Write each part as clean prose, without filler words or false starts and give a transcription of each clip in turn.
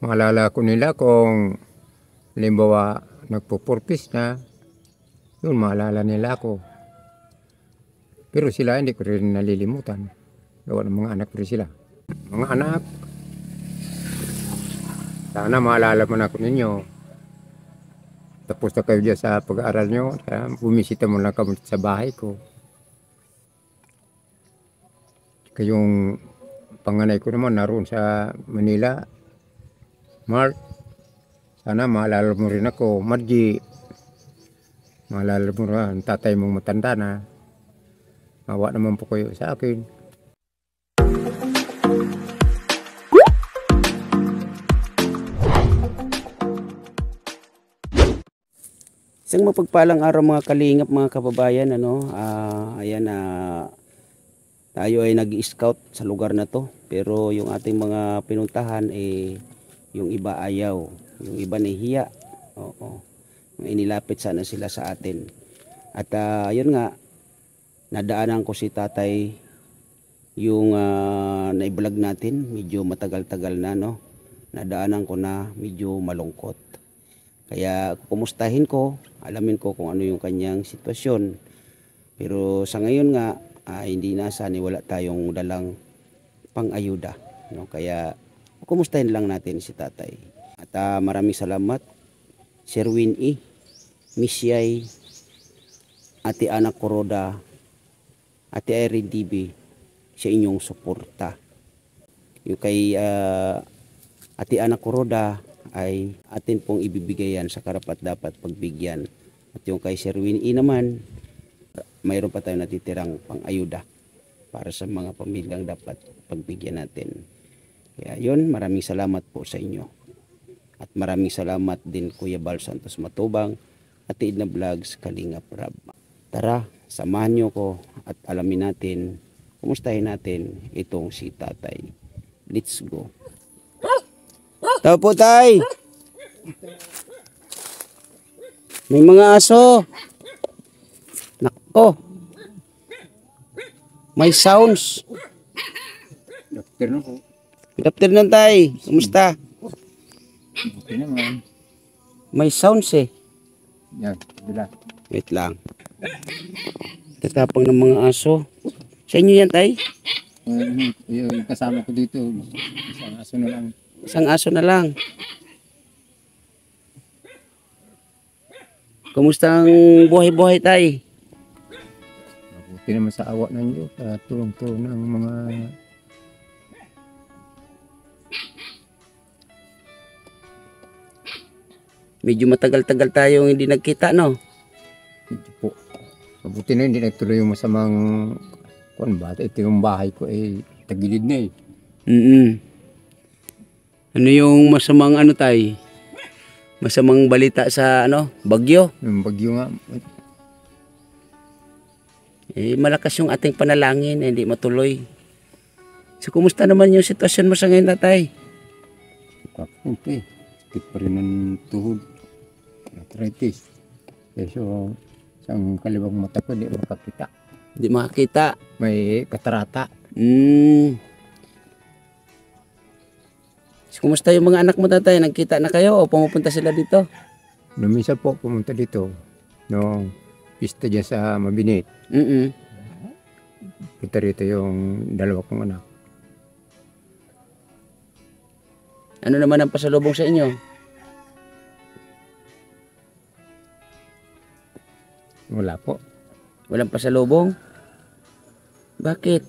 Maalala ko nila kung halimbawa nagpo-purpose na, yun maalala nila ako. Pero sila hindi ko rin nalilimutan. Gawa ng mga anak ko rin sila. Mga anak, sana maalala mo na ako ninyo. Tapos na kayo dyan sa pag-aaral nyo, bumisita mo lang kami sa bahay ko. Kayong panganay ko naman naroon sa Manila. Mark, sana maalala mo rin ako. Margie, maalala mo rin ang tatay mong matanda na. Mawa naman po kayo sa akin. Isang mapagpalang araw mga kalingap, mga kababayan, ayan, tayo ay nag-scout sa lugar na to, pero yung ating mga pinuntahan yung iba ayaw, yung iba nahihiya. Oo. Inilapit sana sila sa atin. At ayun nga, nadaanan ko si tatay yung na-vlog natin, medyo matagal-tagal na, no. Nadaanan ko na medyo malungkot. Kaya kumustahin ko, alamin ko kung ano yung kanyang sitwasyon. Pero sa ngayon nga, hindi nasani, wala tayong dalang pang-ayuda. No? Kaya kumustahin lang natin si tatay. At maraming salamat, Sir Winnie, Miss Yay, Ate Ana Coroda, Ate Irene DB, sa inyong suporta. Yung kay Ate Ana Coroda, ay atin pong ibibigayan sa karapat-dapat pagbigyan. At yung kay Sir Winnie naman, mayroon pa tayong natitirang pang-ayuda para sa mga pamilyang dapat pagbigyan natin. Kaya yun, maraming salamat po sa inyo. At maraming salamat din Kuya Bal Santos Matubang at Edna Vlogs Kalingap Rab. Tara, samahan nyo ko at alamin natin, kumustahin natin itong si tatay. Let's go. Tao po, tay. May mga aso. Nako. May sounds. Good afternoon po. Good afternoon, tay. Kumusta? Okay naman. May sounds eh. Yan, bila. Wait lang. Tatapang ng mga aso. Sa inyo yan, tay? Yung kasama ko dito, isang aso na lang. Isang aso na lang. Kumusta ang buhay-buhay, tay? Mabuti naman sa awa ng Diyos, sa tulong-tulong ng mga Medyo matagal-tagal tayong hindi nagkita, no? ito po. Mabuti na hindi nagtuloy yung masamang bata. Ito yung bahay ko tagilid na Ano yung masamang tay? Masamang balita sa bagyo? Yung bagyo nga. Malakas yung ating panalangin, hindi matuloy. So, kumusta naman yung sitwasyon mo sa ngayon, tatay? Kapunti. Sakit pa rin ng tuhod. Arthritis. So, isang kaliwang mata ko, hindi makakita. Hindi makakita. May katarata. So, kumusta yung mga anak mo, tatay? Nagkita na kayo o pumupunta sila dito? Minsan po pumunta dito. Noong pista dyan sa Mabinit. Punta rito yung dalawa kong anak. Ano naman ang pasalubong sa inyo? Wala po. Walang pasalubong? Bakit?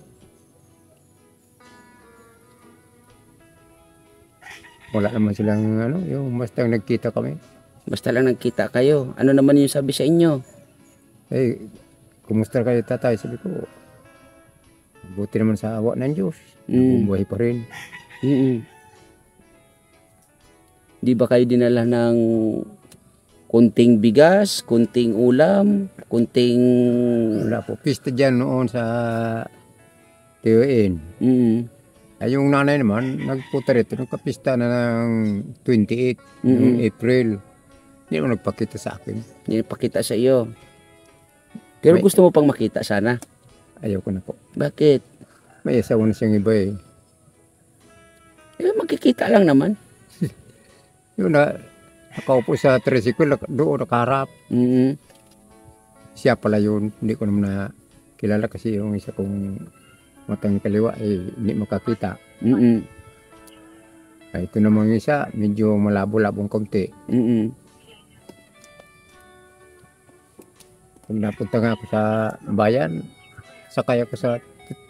Wala naman silang yung basta nagkita kami. Basta lang nagkita kayo. Ano naman yung sabi sa inyo? Kumusta kayo, tatay? Sabi ko, buti naman sa awa ng Diyos. Buhay pa rin. Di ba kayo dinala ng kunting bigas, kunting ulam, kunting... Wala po. Pista dyan noon sa TUN. Ay, yung nanay naman, nagpunta rito. Nagkapista na ng 28, noong April. Hindi naman nagpakita sa akin. Hindi nagpakita sa iyo. Pero gusto mo pang makita sana? Ayaw ko na po. Bakit? May asawa na siyang iba eh. Magkikita lang naman. Yun na, nakaupo sa tricycle, doon nakaharap. Mm. Siya pala yun, hindi ko naman na kilala kasi yung isa kong matang kaliwa hindi makakita. Mm. Ito namang isa, medyo malabo-labong konti. Mm. Pag napunta nga ako sa bayan, sakay ako sa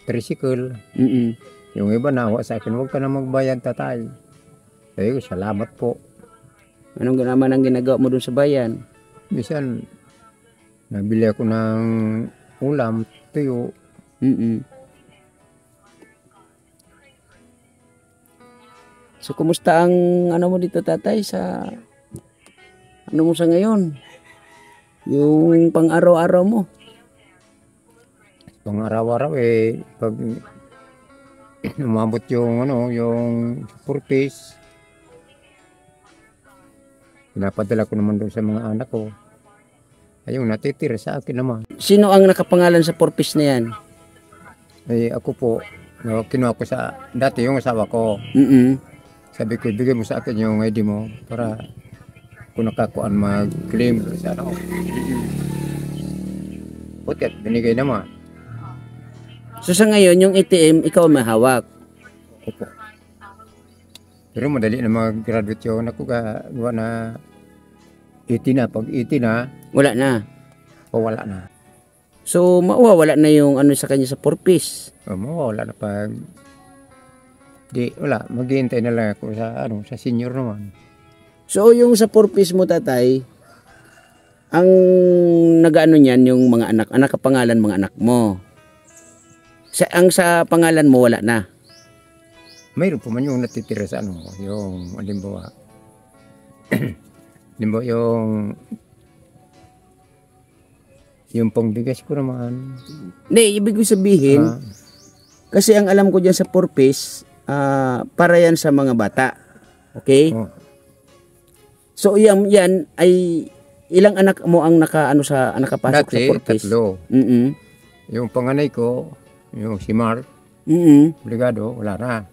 tricycle. Mm. Yung iba nawa sa akin, huwag ka na magbayan, tatay. Sabi ko, salamat po. Anong naman ang ginagawa mo dun sa bayan? Minsan, nabili ako ng ulam, tuyo. Mm. So, kumusta ang ano mo dito, tatay, sa ano mo sa ngayon? Yung pang-araw-araw mo. Pang araw-araw pag umabot yung yung purpose, pinapadala ko naman doon sa mga anak ko. Ayun, natitira sa akin naman. Sino ang nakapangalan sa purpose na yan? Ako po, kinuha ko sa, dati yung asawa ko. Mm. Sabi ko, bigay mo sa akin yung ID mo para kung nakakuan mag-claim sa Putit, binigay naman. So sa ngayon, yung ATM, ikaw may hawak. Opo. Pero madali na mag-graduate yun. Ako gawa na 80 na. Pag 80 na, Wala na. wala na. So mawawala na yung ano sa kanya sa purpose. Mawala na pag wala. Maghihintay na lang ako sa senior naman. So yung sa purpose mo, tatay, ang nag-ano niyan yung mga anak kapangalan mga anak mo. Ang sa pangalan mo wala na. Mayroon pa man yung natitira sa yung halimbawa, halimbawa yung pangbigas ko naman. Hindi, ibig ko sabihin, kasi ang alam ko dyan sa purpose, para yan sa mga bata. Okay? Oh, So yan ay ilang anak mo ang nakapasok sa dati, purpose? 3. Mm. Yung panganay ko, yung si Mark, Mm. obligado, wala na.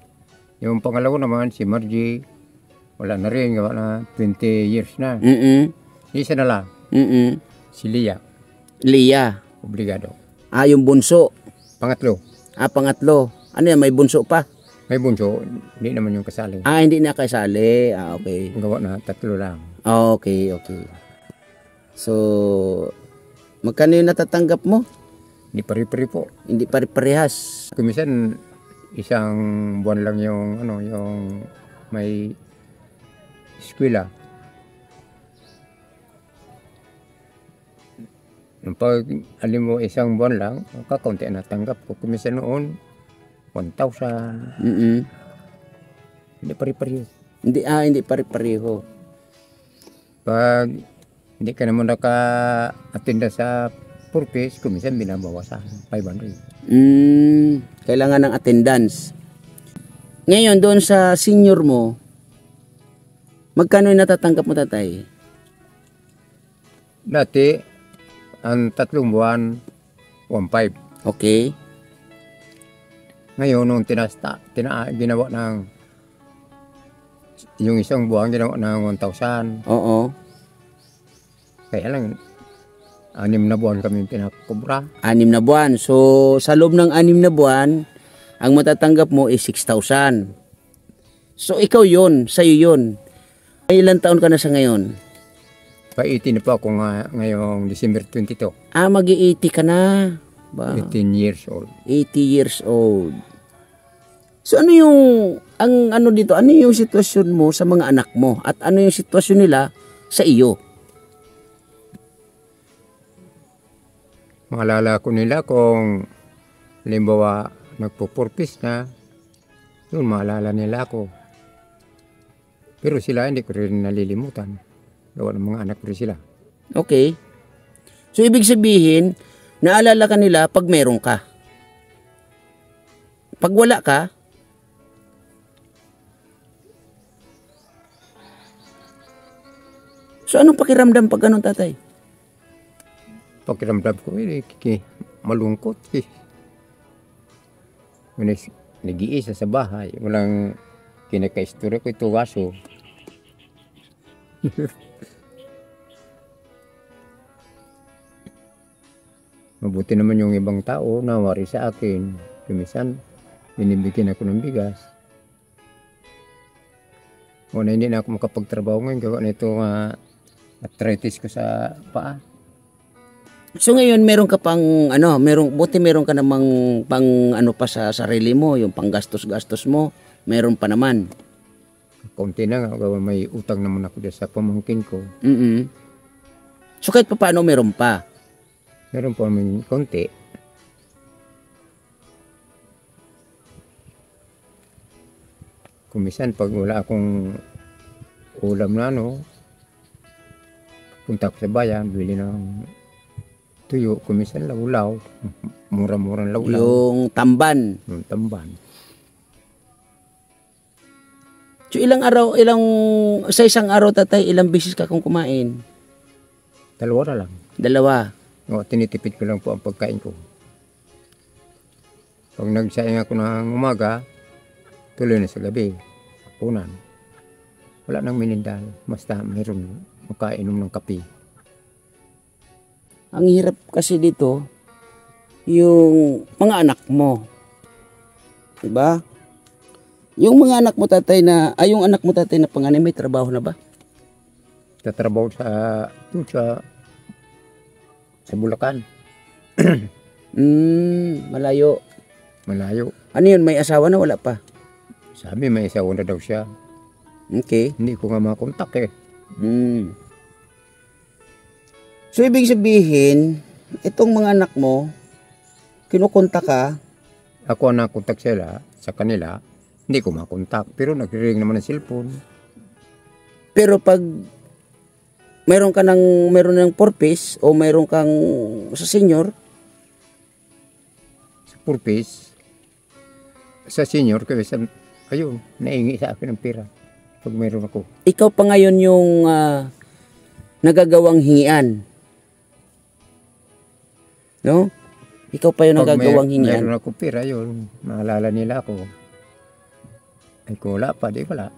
Yung pangalawa naman, si Margie, wala na rin, gawa na 20 years na. Mm. Isa na lang, Mm. si Lia, Lia. obligado. Yung bunso. Pangatlo, Pangatlo. Ano yan, may bunso pa? may bunso, hindi naman yung kasali. Hindi na kasali. Okay. Gawa na 3 lang. Okay. So, magkano yung natatanggap mo? Hindi pari-pari po. Hindi pare-parehas. Kumisan, isang buwan lang yung yung may eskwela. Pag alim mo isang buwan lang, kakaunti na tanggap ko. Kumisan noon, 1,000. Mm. Hindi pari-pari. Hindi pare-pareho. Pag hindi ka naman naka-attenda sa purpose, kumisan binabawasan 500. Kailangan ng attendance. Ngayon, doon sa senior mo, magkano yung natatanggap mo, tatay? Dati, ang 3 buwan, 1,500. Okay. Ngayon, nung ginawa ng yung isang buwan, ginawa ng 1,000. Oo. Kaya lang, 6 na buwan kami pinakubra. 6 na buwan. So, sa loob ng 6 na buwan, ang matatanggap mo is 6,000. So, ikaw yun. Sa'yo yun. Ilan taon ka na sa ngayon? Pa-18 na po ako ngayong December 22. Mag-80 ka na. Ba? 18 years old. 80 years old. So, ano yung, ano yung sitwasyon mo sa mga anak mo? At ano yung sitwasyon nila sa iyo? Maalala ko nila kung halimbawa nagpo-purpose na, yun maalala nila ako. Pero sila hindi ko rin nalilimutan. Gawa ng mga anak ko rin sila. Okay. So, ibig sabihin, naalala ka nila pag meron ka. Pag wala ka, so anong pakiramdam pag ganun, tatay? Pakiramdam ko, malungkot. Nag-iisa sa bahay. Walang kinakaistorya ko ito waso. Mabuti naman yung ibang tao nawari sa akin. Kumisan, binibigyan ako ng bigas. O na hindi na ako makapagtrabaho ngayon, gawa na itong arthritis ko sa paa. So ngayon meron ka pang buti meron ka namang pang ano pa sa sarili mo, yung panggastos-gastos mo, meron pa naman. Kaunti na nga, gawa may utang naman ako dyan sa pamangkin ko. So kahit pa paano meron pa. Meron po naman konti. Kumisan pag wala akong ulam na punta ko sa bayan, bili ng tuyo, kumisan lawlaw. Mura-murang lawlaw. Yung tamban. Yung tamban. So sa isang araw tatay, ilang bisis ka kung kumain? Dalawa na lang. Dalawa. O, tinitipid ko lang po ang pagkain ko. Pag nagsayang ako ng umaga, tuloy na sa gabi. Punan. Wala nang minindal. Basta mayroon makainom ng kape. Ang hirap kasi dito, yung mga anak mo. Diba? Yung mga anak mo tatay yung anak mo tatay na panganay, may trabaho na ba? Tatrabaho sa Bulacan. Malayo. Malayo. Ano yun, may asawa na wala pa? Sabi may asawa na daw siya. Okay. Hindi ko nga makontak eh. So ibig sabihin, itong mga anak mo, kinukontak ka. Ako ang nakontak sila sa kanila. Hindi ko makontak. Pero nagre-ring naman ng cellphone. Pero pag meron ng purpose o meron kang sa senior, Sa purpose, sa senior, kasi ayun, naingi sa akin ng pera. Pag meron ako. ikaw pa ngayon yung nagagawang hingian. No? Ikaw pa yung nagagawang hingian. Meron ako pera, yun. Maalala nila ako. Ay kung wala pa, di wala.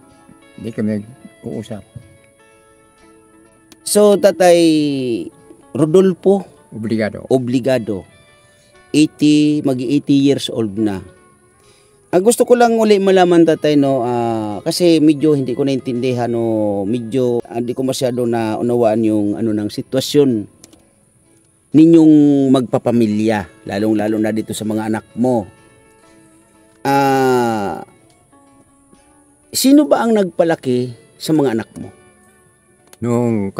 Di kami uusap. So, Tatay Rodolfo Obligado. 80 years old na. Ang gusto ko lang uli malaman tatay kasi medyo hindi ko naintindihan medyo hindi ko masyado na unawaan yung ng sitwasyon ninyong magpapamilya, lalong-lalo na dito sa mga anak mo. Sino ba ang nagpalaki sa mga anak mo? Nung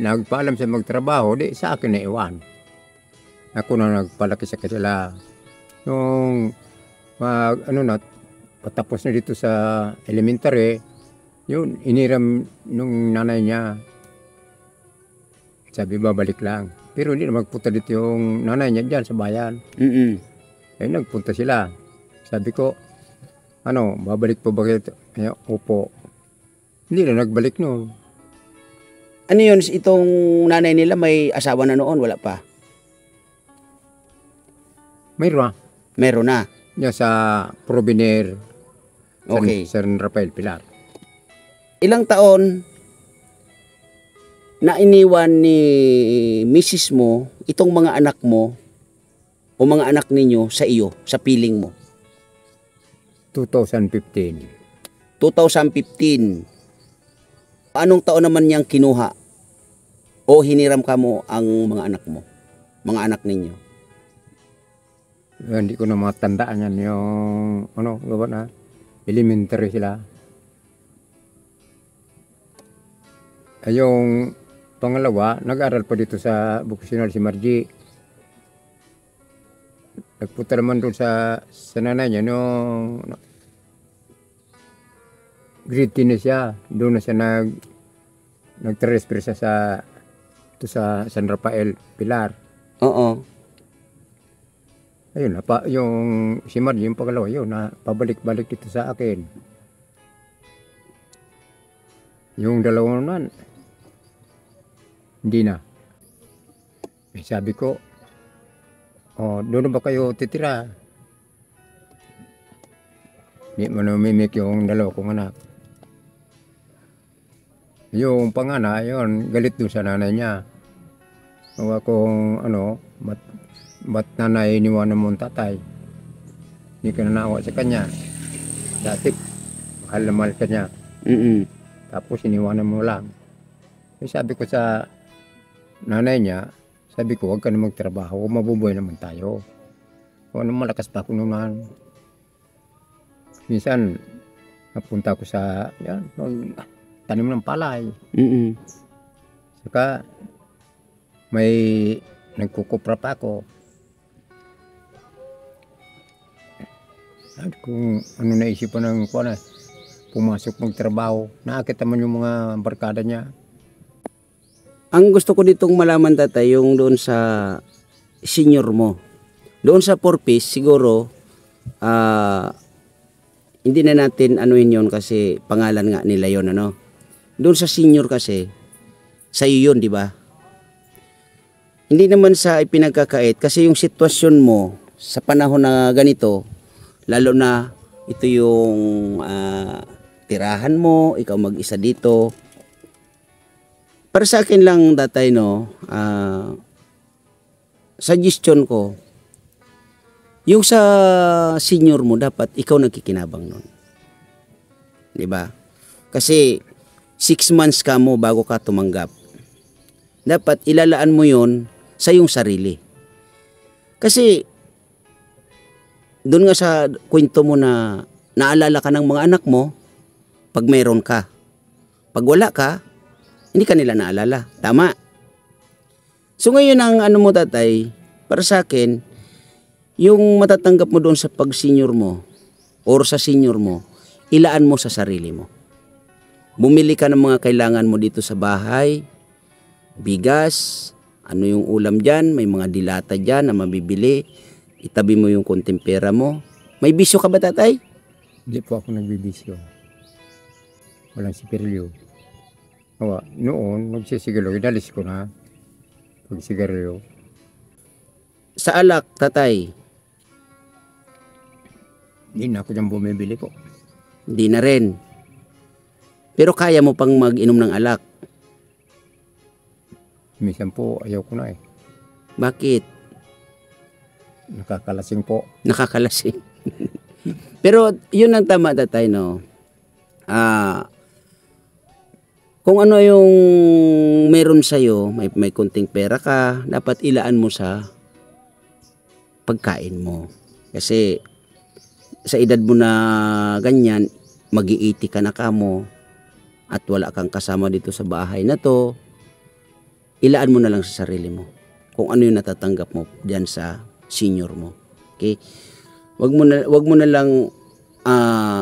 nagpaalam sa magtrabaho, di sa akin na iwan. Ako na nagpalaki sa kanila. Nung patapos na dito sa elementary, yun, iniram nung nanay niya. Sabi, babalik lang. Pero hindi na magpunta dito yung nanay niya dyan sa bayan. Eh, nagpunta sila. Sabi ko, babalik po ba kayo? Opo. Hindi na nagbalik noon. Ano yun, itong nanay nila may asawa na noon, wala pa? Meron na. Yan sa Proviner. Okay. San Rafael Pilar. Ilang taon na iniwan ni misis mo itong mga anak mo o mga anak ninyo sa iyo, sa piling mo? 2015. 2015. Anong taon naman niyang kinuha o hiniram ka mo ang mga anak mo, mga anak ninyo? Hindi ko na matandaan yan yung gawa na elementary sila. Ay, yung pangalawa, nag-aral pa dito sa vocational si Margie. Nagpunta naman doon sa nanay niya nung grade 10 na siya. Doon na siya nag-transfer siya sa San Rafael Pilar. Oo. Ayun, yung si Margie, yung pangalawa, yun, pabalik-balik dito sa akin. Yung dalawa naman, hindi na. Eh, sabi ko, doon na ba kayo titira? Hindi mo namimik yung dalawa kong anak. Yung panganay, yun, galit doon sa nanay niya. Kung kung ano, ba't nanay iniwanan mo ang tatay? Hindi ka nanawa sa kanya. Dati, mahal na mahal ka niya. Tapos iniwanan mo lang. Eh, sabi ko sa nanay niya, sabi ko, huwag ka na magtrabaho, mabubuhay naman tayo. Kung ano, malakas pa ako naman. Minsan, napunta ko sa, yan, tanim ng palay. Saka, may nagkukupra pa ako. Kung ano naisipan ng kuwan, pumasok magtrabaho, nakakita man yung mga barkada niya. Ang gusto ko ditong malaman, tatay, yung doon sa senior mo. Doon sa 4-piece, siguro, hindi na natin anuhin yun kasi pangalan nga nila yon, ano. Doon sa senior kasi, sa'yo yun, di ba? Hindi naman sa ipinagkakait kasi yung sitwasyon mo sa panahon na ganito, lalo na ito yung tirahan mo, ikaw mag-isa dito. Para sa akin lang, tatay, no, suggestion ko, yung sa senior mo, dapat ikaw nagkikinabang nun. Diba? Kasi 6 months ka mo bago ka tumanggap. Dapat ilalaan mo yon sa iyong sarili. Kasi doon nga sa kwento mo na naalala ka ng mga anak mo pag mayroon ka. Pag wala ka, hindi ka nila naalala. Tama. So ngayon ang ano mo, tatay, para sa akin, yung matatanggap mo doon sa pag-senior mo or sa senior mo, ilaan mo sa sarili mo. Bumili ka ng mga kailangan mo dito sa bahay, bigas, ano yung ulam dyan, may mga dilata dyan na mabibili, itabi mo yung konting pera mo. May bisyo ka ba, tatay? Hindi po ako nagbibisyo. Walang sigarilyo. Noon, nagsisigarilyo, inalis ko na pagsigarilyo. Sa alak, tatay, Hindi na ako dyan bumibili po. hindi na rin. Pero kaya mo pang mag-inom ng alak. Minsan po, ayaw ko na eh. Bakit? Nakakalasing po. Nakakalasing. Pero yun ang tama, tatay, no? Kung ano yung meron sa'yo, may konting pera ka, dapat ilaan mo sa pagkain mo. Kasi sa edad mo na ganyan, mag-iiti ka na kamo at wala kang kasama dito sa bahay na to, ilaan mo na lang sa sarili mo kung ano yung natatanggap mo diyan sa senior mo. Okay? Wag mo na lang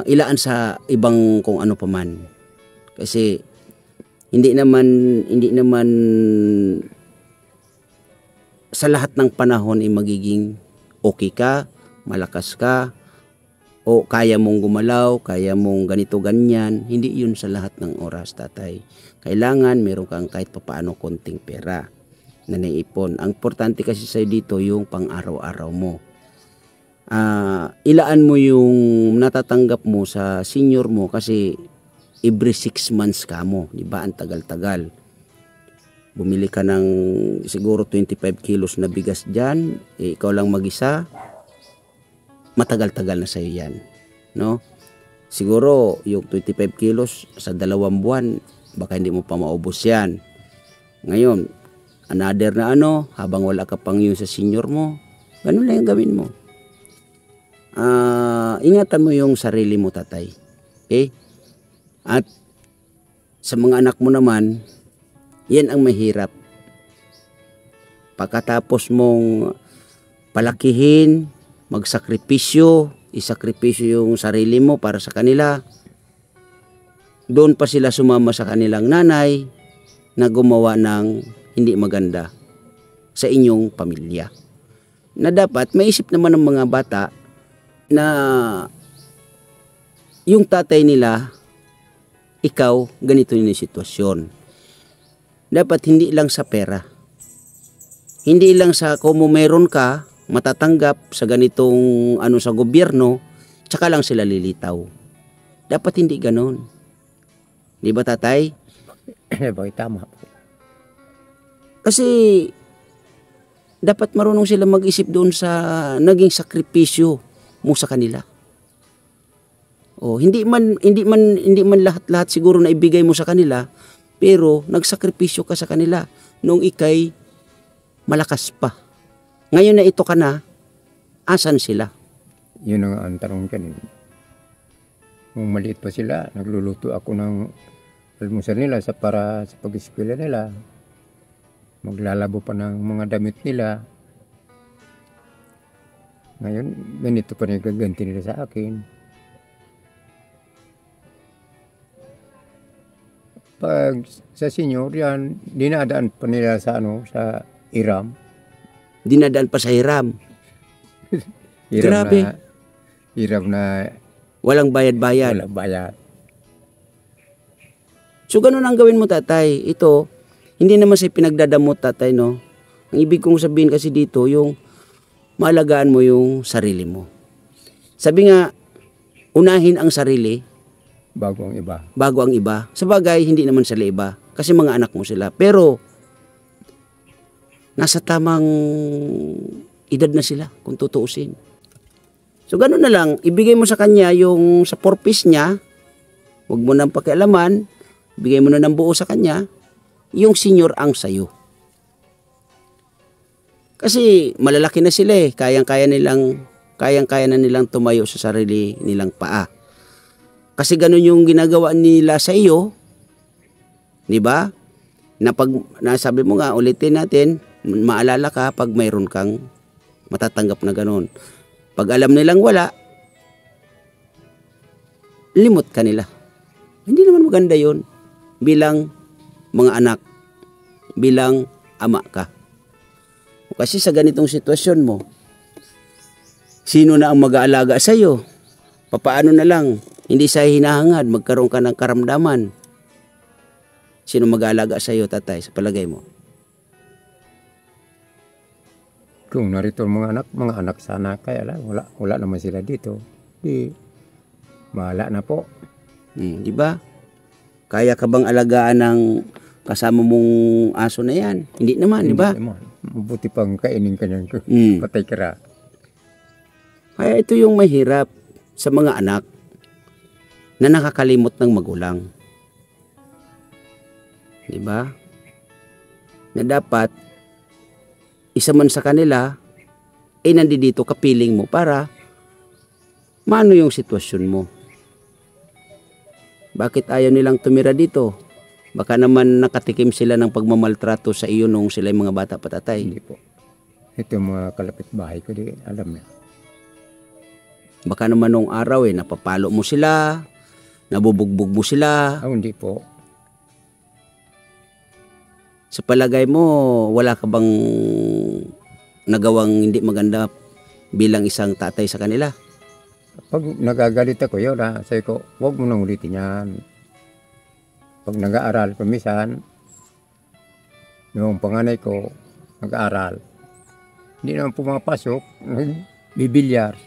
ilaan sa ibang kung ano paman. Kasi hindi naman sa lahat ng panahon ay magiging okay ka, malakas ka, o kaya mong gumalaw, kaya mong ganito ganyan. Hindi yun sa lahat ng oras, tatay. Kailangan meron kang kahit papaano konting pera na naipon. Ang importante kasi sa'yo dito yung pang-araw-araw mo. Ilaan mo yung natatanggap mo sa senior mo kasi every 6 months ka mo. Diba? Ang tagal-tagal. Bumili ka ng siguro 25 kilos na bigas dyan. Ikaw lang mag-isa. Matagal-tagal na sa'yo yan. No? Siguro yung 25 kilos sa 2 buwan, baka hindi mo pa maubos yan. Ngayon, another na habang wala ka pang yun sa senior mo, ganun lang yung gawin mo. Ingatan mo yung sarili mo, tatay. Okay? At sa mga anak mo naman, yan ang mahirap. Pagkatapos mong palakihin, magsakripisyo, isakripisyo yung sarili mo para sa kanila, doon pa sila sumama sa kanilang nanay na gumawa ng hindi maganda sa inyong pamilya. Na dapat maisip naman ng mga bata na yung tatay nila, ikaw, ganito yung sitwasyon. Dapat hindi lang sa pera. Hindi lang sa kung meron ka, matatanggap sa ganitong sa gobyerno, tsaka lang sila lilitaw. Dapat hindi ganon. Di ba, tatay? Bakit tama po. Kasi dapat marunong sila mag-isip doon sa naging sakripisyo mo sa kanila. Oh, hindi man lahat-lahat siguro na ibigay mo sa kanila, pero nagsakripisyo ka sa kanila nung ikay malakas pa. Ngayon na ito ka na, asan sila? Yun ang tanong dyan. Nung maliit pa sila, nagluluto ako ng almusal nila para sa pag-eskwela nila. Maglalabo pa ng mga damit nila. Ngayon, ganito pa nagaganti nila sa akin. Pag sa senior yan, dinadaan pa nila sa sa Iram. Dinadaan pa sa hiram. Grabe. Iram na Walang bayad-bayad. walang bayad. So ganun ang gawin mo, tatay. Ito, hindi naman sa pinagdadamot, tatay, no? Ang ibig kong sabihin kasi dito, yung maalagaan mo yung sarili mo. Sabi nga, unahin ang sarili Bago ang iba. bago ang iba. Sa bagay, hindi naman sila iba. Kasi mga anak mo sila. Pero, nasa tamang edad na sila, kung tutuusin. So, ganun na lang. Ibigay mo sa kanya yung sa purpose niya. Huwag mo nang pakialaman. Ibigay mo na ng buo sa kanya. Yung senior ang sayo. Kasi, malalaki na sila eh. Kayang-kaya na nilang tumayo sa sarili nilang paa. Kasi ganun yung ginagawa nila sa iyo, di ba? Nasabi mo nga, ulitin natin, maalala ka pag mayroon kang matatanggap na ganun. Pag alam nilang wala, limot ka nila. Hindi naman maganda yun bilang mga anak, bilang ama ka. Kasi sa ganitong sitwasyon mo, sino na ang mag-aalaga sa iyo? Papaano na lang? Hindi sa hinahangad, magkaroon ka ng karamdaman. Sino mag-aalaga sa iyo, tatay, sa palagay mo? Kung narito mga anak sana, kaya lang, wala naman sila dito. Di, bahala na po. Di ba? Kaya ka bang alagaan ng kasama mong aso na yan? Hindi naman, di ba? Hindi naman. Mabuti pang kainin ka niyan. Patay ka ra. Kaya ito yung mahirap sa mga anak na nakakalimot ng magulang. Di ba? Na dapat isa man sa kanila nandito kapiling mo para maano yung sitwasyon mo. Bakit ayaw nilang tumira dito? Baka naman nakatikim sila ng pagmamaltrato sa iyo nung sila yung mga bata pa, tatay. Hindi po. Ito yung mga kalapit bahay ko, di alam na. Baka naman nung araw napapalo mo sila, nabubugbog mo sila. Hindi po. Sa palagay mo, wala ka bang nagawang hindi maganda bilang isang tatay sa kanila? Pag nagagalit ako, yun sabi ko, huwag mo nang ulitin yan. Pag nag-aaral, kumisan, yung panganay ko, nag-aaral. Hindi naman pumapasok, bibilyar.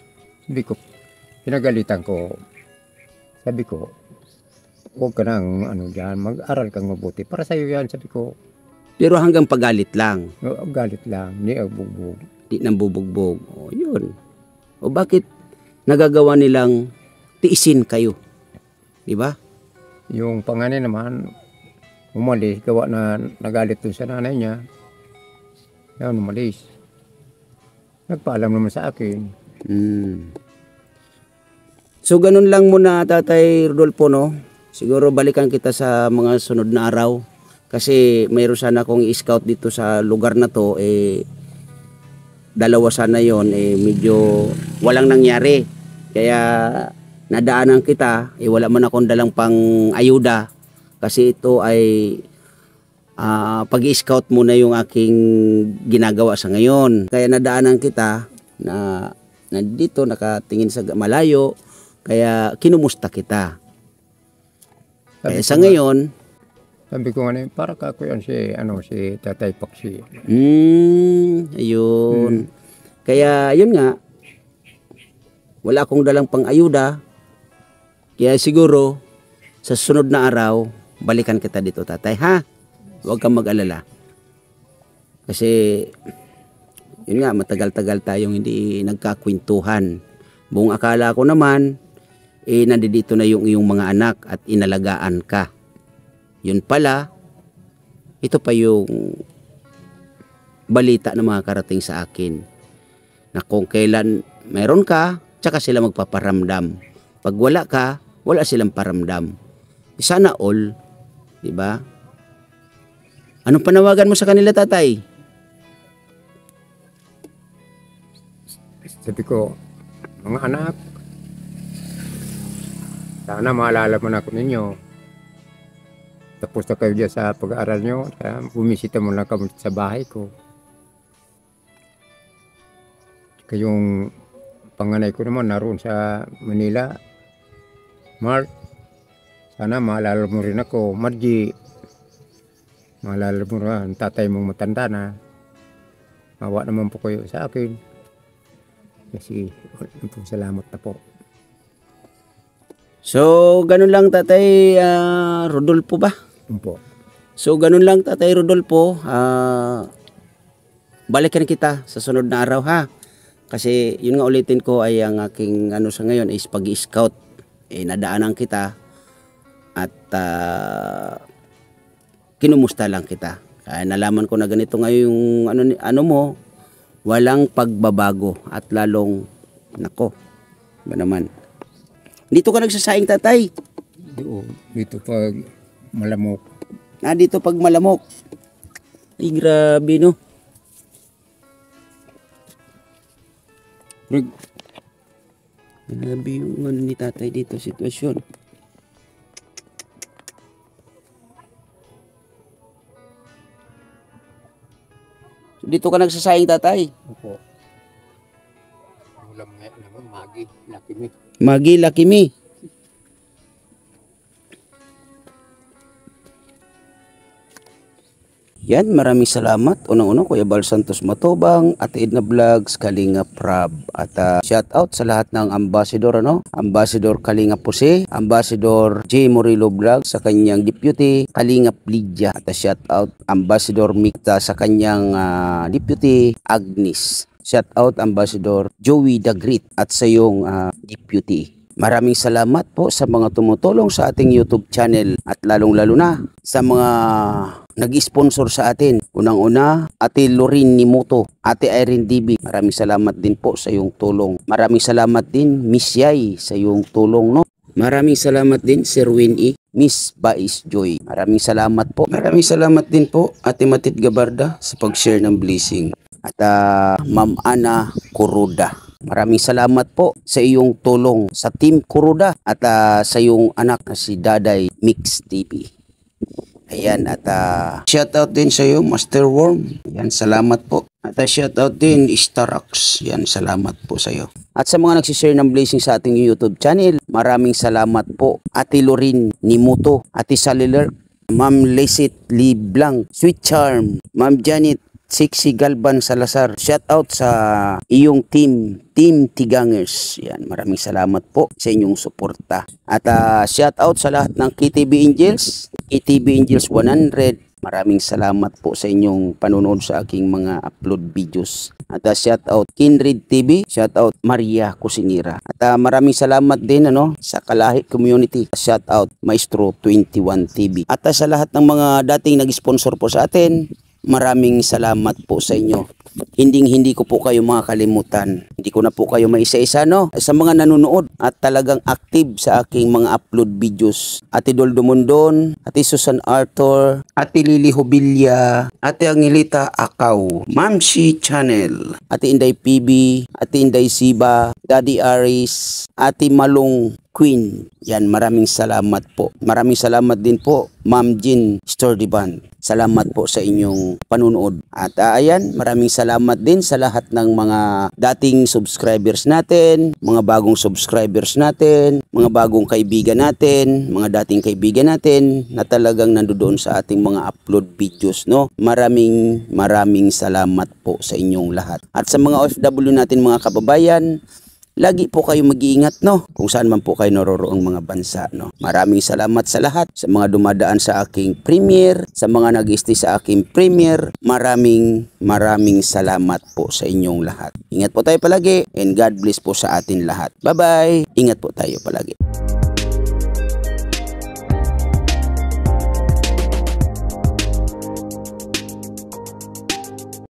Sabi ko, pinagalitan ko. Sabi ko, huwag ka nang dyan, mag-aral kang mabuti. Para sa'yo yan, sabi ko. Pero hanggang pagalit lang. Galit lang, hindi bugbog. Di nang bubugbog. O yun. O bakit nagagawa nilang tiisin kayo? Di ba? Yung panganay naman, umalis, gawa na nagalit dun sa nanay niya. Yan, umalis. Nagpaalam naman sa akin. So ganun lang muna, Tatay Rodolfo, no? Siguro balikan kita sa mga sunod na araw. Kasi mayroon sana akong i-scout dito sa lugar na to. Dalawa sana yon, medyo walang nangyari. Kaya nadaanan kita, wala man akong dalang pang ayuda. Kasi ito ay pag-i-scout muna yung aking ginagawa sa ngayon. Kaya nadaanan kita na nandito nakatingin sa malayo. Kaya kinumusta kita. Kaya sa ngayon, sabi ko nga, para ka ako yan si Tatay Paksi. Ayun. Kaya yun nga, wala akong dalang pang ayuda. Kaya siguro, sa sunod na araw, balikan kita dito tatay ha. Huwag kang mag-alala. Kasi yun nga, matagal-tagal tayong hindi nagkakwentuhan. Buong akala ko naman, nandito na yung iyong mga anak at inalagaan ka. Yun pala, ito pa yung balita na mga karating sa akin. Na kung kailan meron ka, tsaka sila magpaparamdam. Pag wala ka, wala silang paramdam. Sana all, di ba? Anong panawagan mo sa kanila, tatay? Sabi ko, mga anak, sana maalala mo na ako ninyo. Tapos na kayo dyan sa pag-aaral nyo, bumisita mo lang kami sa bahay ko. Kayong panganay ko naman naroon sa Manila. Mark, sana maalala mo rin ako. Margie, maalala mo rin ang tatay mong matanda na. Mawa naman po kayo sa akin. Kasi salamat na po. So, ganun lang tatay Rodolfo ba? Po. So, ganun lang tatay Rodolfo. Balikan kita sa sunod na araw ha. Kasi yun nga ulitin ko ay ang aking ano sa ngayon is pag-scout. Nadaanan kita at kinumusta lang kita. Kaya nalaman ko na ganito ngayon yung ano mo, walang pagbabago at lalong nako. Ba naman? Dito ka nagsasaing tatay. Dito pag malamok. Dito pag malamok. Ay grabe no. Grabe yung ano ni tatay dito sitwasyon. Dito ka nagsasaing tatay. Opo. Ulam nga naman, Magi, Lucky Me. Magi, Lucky Me. Yan, maraming salamat. Unang-unang Kuya Bal Santos Matubang, Ate Edna Vlogs, Kalinga Prab. At shout out sa lahat ng ambassador, Ambassador Kalinga Puse, Ambassador J. Morillo Vlogs sa kanyang deputy, Kalinga Lydia. At shout out Ambassador Mikta sa kanyang deputy, Agnes. Shout out Ambassador Joey Dagrit at sa iyong deputy. Maraming salamat po sa mga tumutulong sa ating YouTube channel at lalong-lalo na sa mga nag-sponsor sa atin. Unang-una, Ate Lorin Nimoto, Ate Irene DB. Maraming salamat din po sa iyong tulong. Maraming salamat din Miss Yay sa iyong tulong, no? Maraming salamat din Sir Winnie, Miss Bais Joy. Maraming salamat po. Maraming salamat din po Ate Matit Gabarda sa pag-share ng blessing. At Ma'am Ana Kuruda. Maraming salamat po sa iyong tulong sa Team Kuruda at sa iyong anak na si Daday Mix TV. Ayan, at shoutout din sa iyo Master Worm. Yan, salamat po. At shoutout din Starox. Yan, salamat po sa iyo. At sa mga nagsishare ng blessing sa ating YouTube channel, maraming salamat po. Ate Lorin Nimoto, Ate Saliler, Ma'am Lesit Liblang, Sweet Charm, Ma'am Janet Sexy Galban Salazar. Shout out sa iyong Team Tigangers. Yan, maraming salamat po sa inyong suporta. At shout out sa lahat ng KTB Angels, KTB Angels 100. Maraming salamat po sa inyong panonood sa aking mga upload videos. At shout out Kindred TV, shout out Maria Cusinera. At maraming salamat din sa Kalahi Community. Shout out Maestro 21 TV. At sa lahat ng mga dating nag-sponsor po sa atin, maraming salamat po sa inyo. Hindi ko po kayo makakalimutan. Hindi ko na po kayo maisa-isa sa mga nanonood at talagang active sa aking mga upload videos. Ate Doldo Mondon, Ate Susan Arthur, Ate Lily Hobilla, Ate Angelita Akaw, Mamsi Channel, Ate Inday PB, Ate Inday Siba, Daddy Aris, Ate Malong Queen. Yan, maraming salamat po. Maraming salamat din po Ma'am Jean Stordiban. Salamat po sa inyong panunood. At ayan, maraming salamat din sa lahat ng mga dating subscribers natin, mga bagong subscribers natin, mga bagong kaibigan natin, mga dating kaibigan natin na talagang nandoon sa ating mga upload videos, Maraming salamat po sa inyong lahat. At sa mga OFW natin mga kababayan, lagi po kayo mag-iingat, no? Kung saan man po kayo naroroong mga bansa, no? Maraming salamat sa lahat, sa mga dumadaan sa aking premiere, sa mga nag-stay sa aking premiere. Maraming salamat po sa inyong lahat. Ingat po tayo palagi and God bless po sa atin lahat. Bye-bye! Ingat po tayo palagi.